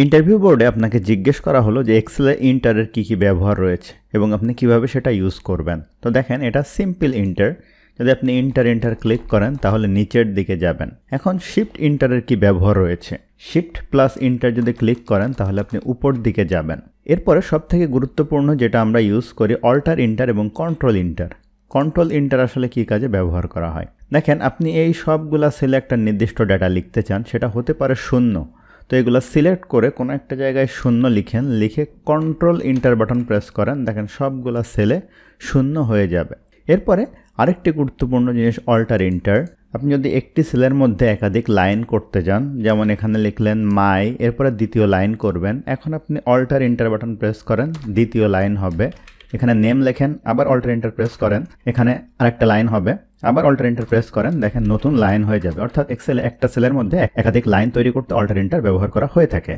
Interview বোর্ডে আপনাকে জিজ্ঞেস করা হলো যে এক্সেলে ইন্টারের কী কী ব্যবহার রয়েছে এবং আপনি কিভাবে সেটা ইউজ করবেন। তো দেখেন এটা সিম্পল ইন্টার। যদি আপনি ইন্টার ক্লিক করেন তাহলে নিচের দিকে যাবেন। এখন শিফট ইন্টারের কি ব্যবহার রয়েছে, শিফট প্লাস ইন্টার যদি ক্লিক করেন তাহলে আপনি উপর দিকে যাবেন। এরপরে সবথেকে গুরুত্বপূর্ণ যেটা আমরা ইউজ করি অল্টার ইন্টার এবং কন্ট্রোল ইন্টার। কন্ট্রোল ইন্টার আসলে কী কাজে ব্যবহার করা হয় দেখেন, আপনি এই সবগুলা সেলে একটা নির্দিষ্ট ডাটা লিখতে চান, সেটা হতে পারে শূন্য। তো এগুলো সিলেক্ট করে কোনো একটা জায়গায় শূন্য লিখে কন্ট্রোল ইন্টার বাটন প্রেস করেন, দেখেন সবগুলা সেলে শূন্য হয়ে যাবে। এরপরে আরেকটি গুরুত্বপূর্ণ জিনিস অল্টার ইন্টার। আপনি যদি একটি সেলের মধ্যে একাধিক লাইন করতে যান, যেমন এখানে লিখলেন মাই, এরপরে দ্বিতীয় লাইন করবেন, এখন আপনি অল্টার ইন্টার বাটন প্রেস করেন, দ্বিতীয় লাইন হবে। এখানে নেম লেখেন, আবার অল্টার ইন্টার প্রেস করেন, এখানে আরেকটা লাইন হবে, আবার অল্টার ইন্টার প্রেস করেন, দেখেন নতুন লাইন হয়ে যাবে। অর্থাৎ এক্সেলে একটা সেলের মধ্যে একাধিক লাইন তৈরি করতে অল্টার ইন্টার ব্যবহার করা হয়ে থাকে।